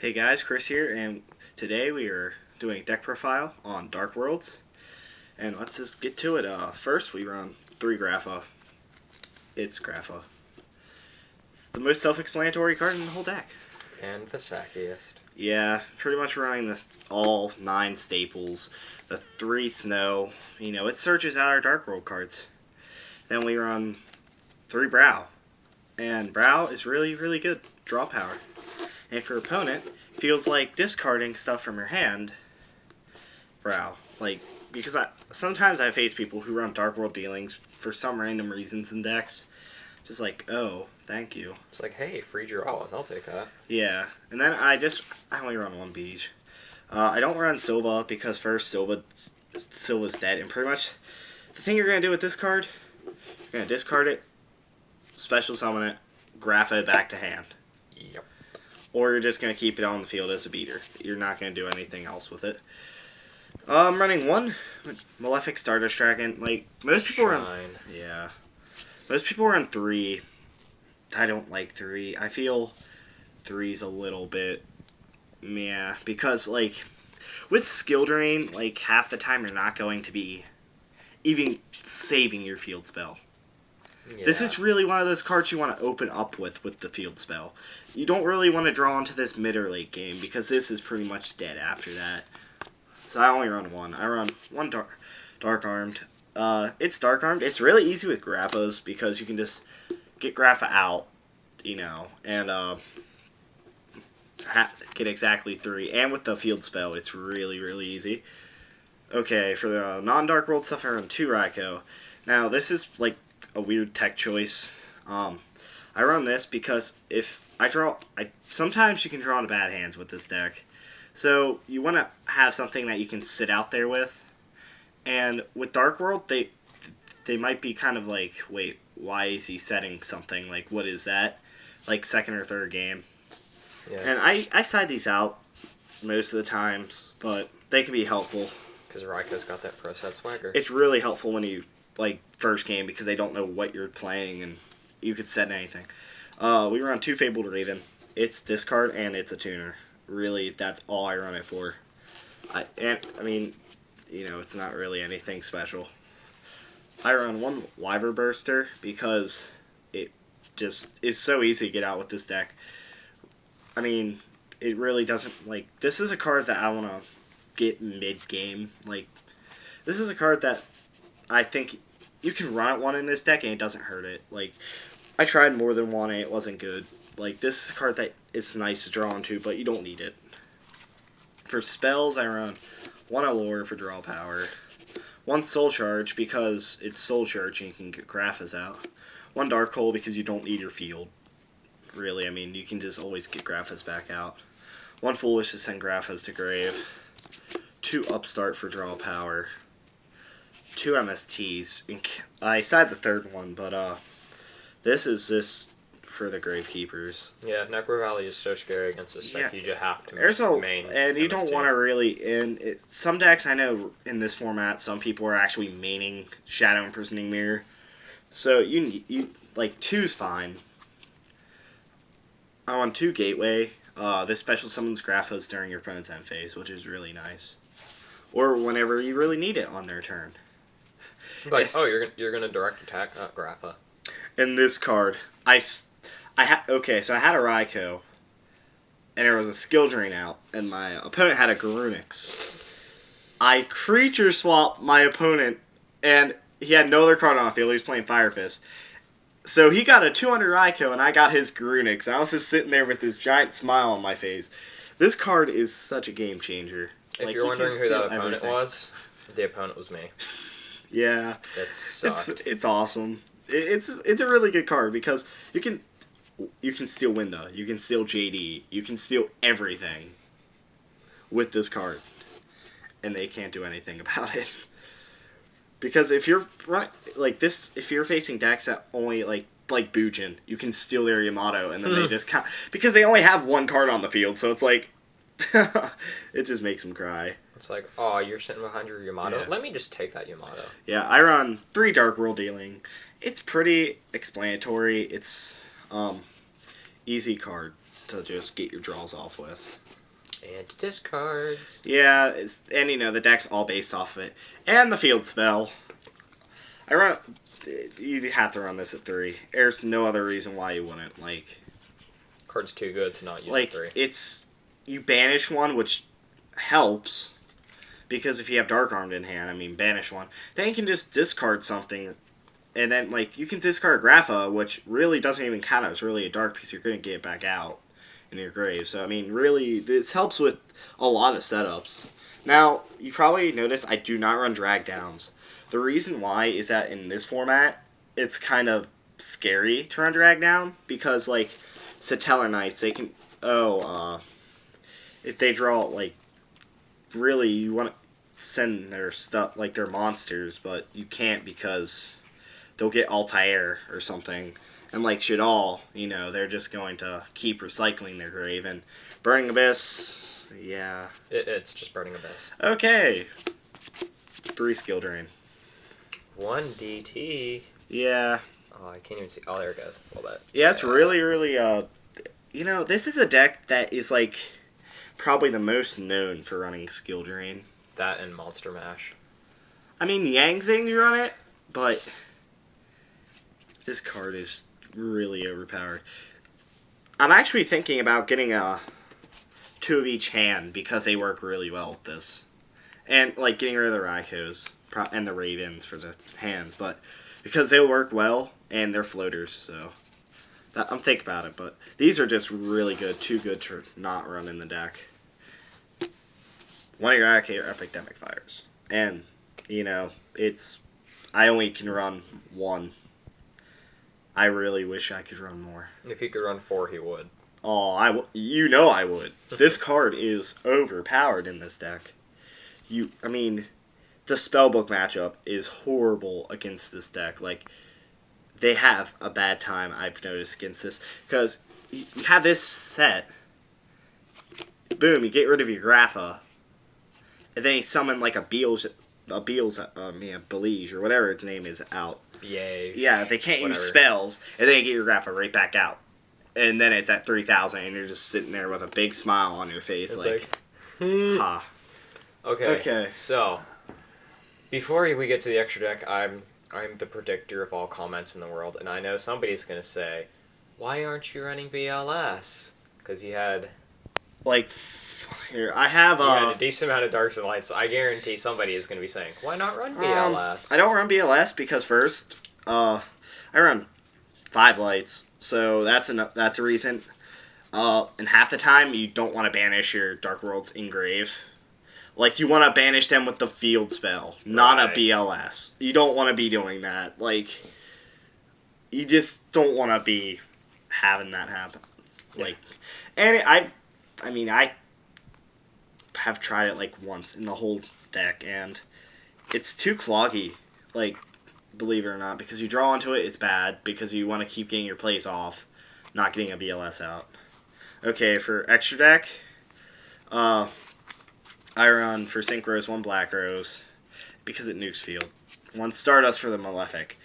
Hey guys, Chris here, and today we are doing deck profile on Dark Worlds. And let's just get to it. First, we run 3 Grapha. It's Grapha. It's the most self-explanatory card in the whole deck. And the sackiest. Yeah, pretty much running this all 9 staples. The 3 snow. You know, it searches out our Dark World cards. Then we run 3 Brow. And Brow is really, really good. Draw power. And if your opponent feels like discarding stuff from your hand, Brow. Because sometimes I face people who run Dark World dealings for some random reasons in decks. Just like, oh, thank you. It's like, hey, free draws. I'll take that. Yeah. And then I only run 1 Beige. I don't run Silva because first, Silva's dead. And pretty much the thing you're going to do with this card, you're going to discard it, special summon it, Grapha it back to hand. Yep. Or you're just going to keep it on the field as a beater. You're not going to do anything else with it. I'm running 1 Malefic Stardust Dragon. Most people run... Yeah. Most people run 3. I don't like 3. I feel 3's a little bit... Yeah. Because, with Skill Drain, half the time you're not going to be even saving your field spell. Yeah. This is really one of those cards you want to open up with the field spell. You don't really want to draw into this mid or late game because this is pretty much dead after that. So I only run 1. I run 1 Dark Armed. It's Dark Armed. It's really easy with Graphos because you can just get Grapha out, and get exactly 3. And with the field spell, it's really, really easy. Okay, for the non-Dark World stuff, I run 2 Raikou. Now, this is, a weird tech choice. I run this because if I draw... sometimes you can draw into bad hands with this deck. So you want to have something that you can sit out there with. And with Dark World, they might be kind of like, wait, why is he setting something? What is that? Second or third game. Yeah. And I side these out most of the times, but they can be helpful. Because Raikou's got that pro set swagger. It's really helpful when you... first game because they don't know what you're playing and you could set anything. We run 2 Fabled Raven. It's discard and it's a tuner. Really, that's all I run it for. It's not really anything special. I run 1 Wyver Burster because it just is so easy to get out with this deck. It really doesn't, this is a card that I want to get mid-game. This is a card that I think you can run at 1 in this deck and it doesn't hurt it. I tried more than 1 and it wasn't good. This is a card that is nice to draw into, but you don't need it. For spells, I run 1 Allure for draw power. 1 Soul Charge because it's Soul Charge and you can get Graphas out. 1 Dark Hole because you don't need your field. Really, you can just always get Graphas back out. 1 Foolish to send Graphas to grave. 2 Upstart for draw power. 2 MSTs. I side the 3rd one, but this is just for the Gravekeepers. Yeah, Necro Valley is so scary against this deck. You just have to main and you MST. don't want to really... some decks, I know in this format, some people are actually maining Shadow Imprisoning Mirror. So you 2's fine. I want 2 Gateway. This special summons Graphos during your opponent's end phase, which is really nice. Or whenever you really need it on their turn. You're gonna direct attack Grapha. In this card, so I had a Raikou, and there was a Skill Drain out, and my opponent had a Garunix. I creature swapped my opponent, and he had no other card on the field. He was playing Fire Fist. So he got a 200 Raikou, and I got his Garunix. I was just sitting there with this giant smile on my face. This card is such a game changer. If you're wondering who that opponent was, the opponent was me. Yeah, it's awesome. It's a really good card because you can steal Winda, you can steal JD, you can steal everything with this card, and they can't do anything about it. Because if you're running if you're facing decks that only like Bujin, you can steal their Yamato, and then they just count because they only have 1 card on the field, so it's it just makes them cry. It's oh, you're sitting behind your Yamato? Yeah. Let me just take that Yamato. Yeah, I run 3 Dark World Dealing. It's pretty explanatory. It's easy card. to just get your draws off with. And discards. Yeah, the deck's all based off of it. And the field spell. You have to run this at 3. There's no other reason why you wouldn't. Card's too good to not use at 3. You banish one, which helps. Because if you have Dark Armed in hand, banish one. Then you can just discard something. And then, you can discard Grapha, which really doesn't even count as really a dark piece. You're going to get it back out in your grave. So, really, this helps with a lot of setups. Now, you probably noticed I do not run drag downs. The reason why is that in this format, it's kind of scary to run drag down. Because, Satellar Knights, they can... if they draw, really, you want to send their stuff, their monsters, but you can't because they'll get Altair or something. And Shadal, they're just going to keep recycling their grave. And Burning Abyss, yeah. It's just Burning Abyss. Okay. 3 skill drain. 1 DT. Yeah. Oh, I can't even see. Oh, there it goes. Well, that. Yeah, it's really, really, this is a deck that is, probably the most known for running skill drain. That and Monster Mash. Yang Zing, you run it, but this card is really overpowered. I'm actually thinking about getting 2 of each hand because they work really well with this. And, getting rid of the Raikos and the Ravens for the hands, but because they'll work well and they're floaters, so I'm thinking about it. But these are just really good, too good to not run in the deck. One of your Raikos Epidemic Fires, and I only can run 1. I really wish I could run more. If he could run 4, he would. Oh, I would. This card is overpowered in this deck. The Spellbook matchup is horrible against this deck. They have a bad time, I've noticed, against this. Because you have this set. Boom, you get rid of your Grapha. And then you summon, a Beelze, or whatever its name is, out. Yay. Yeah, they can't use spells. And then you get your Grapha right back out. And then it's at 3,000, and you're just sitting there with a big smile on your face. Ha. Okay. So, before we get to the extra deck, I'm the predictor of all comments in the world, and I know somebody's going to say, why aren't you running BLS? Because you had... here, I have... you had a decent amount of Darks and Lights, so I guarantee somebody is going to be saying, why not run BLS? I don't run BLS because first, I run 5 lights, so that's a reason. And half the time, you don't want to banish your Dark Worlds in grave. You want to banish them with the field spell, not a BLS. You don't want to be doing that. You just don't want to be having that happen. Yeah. And I have tried it once in the whole deck, and it's too cloggy. Believe it or not, because you draw into it, it's bad because you want to keep getting your plays off, not getting a BLS out. Okay, for extra deck, I run for Synchros 1 Black Rose because it nukes field. 1 Stardust for the Malefic.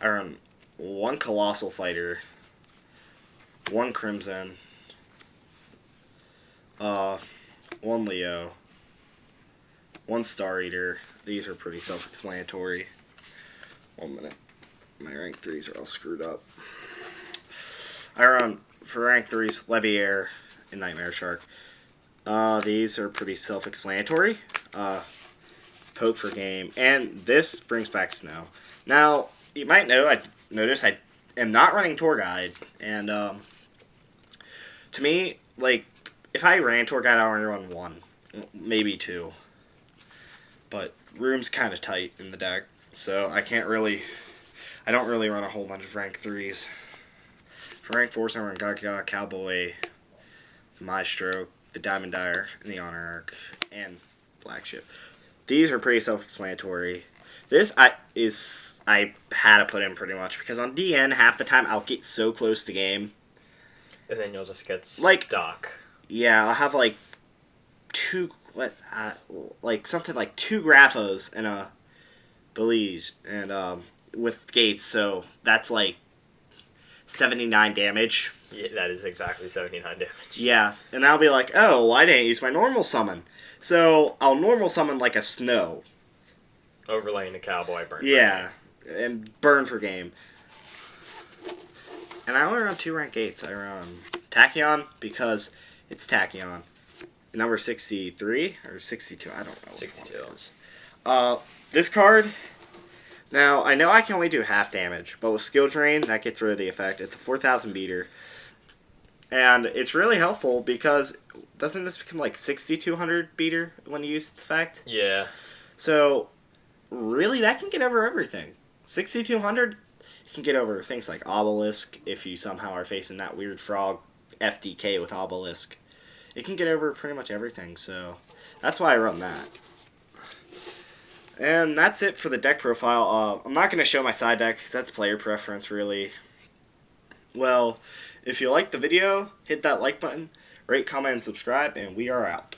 I run 1 Colossal Fighter, 1 Crimson, 1 Leo, 1 Star Eater. These are pretty self-explanatory. 1 minute. My rank 3s are all screwed up. I run for rank 3s Leviair and Nightmare Shark. These are pretty self-explanatory. Poke for game. And this brings back Snow. Now, you might notice I am not running Tour Guide. And, to me, if I ran Tour Guide, I only run 1. Maybe 2. But room's kind of tight in the deck. So I don't really run a whole bunch of rank 3s. For rank 4s, I run Gaga, Cowboy, Maestro, the Diamond Dyer, and the Honor Arc, and Black Ship. These are pretty self-explanatory. This I had to put in pretty much because on DN half the time I'll get so close to game, and then you'll just get stuck. Yeah, I'll have 2 something like 2 Graphos and a Belize and with gates. So that's 79 damage. Yeah, that is exactly 79 damage. Yeah, and I'll be like, oh, well, I didn't use my normal summon. So I'll normal summon like a snow. Overlaying a cowboy burn. Yeah, and burn for game. And I only run 2 rank 8s. I run Tachyon because it's Tachyon. Number 63 or 62, I don't know. 62. This card, now I know I can only do half damage, but with Skill Drain, that gets rid of the effect. It's a 4,000 beater. And it's really helpful because doesn't this become like 6,200 beater when you use the effect? Yeah. So, really, that can get over everything. 6,200 can get over things like Obelisk if you somehow are facing that weird frog FDK with Obelisk. It can get over pretty much everything, so that's why I run that. And that's it for the deck profile. I'm not going to show my side deck because that's player preference, really. Well, if you liked the video, hit that like button, rate, comment, and subscribe, and we are out.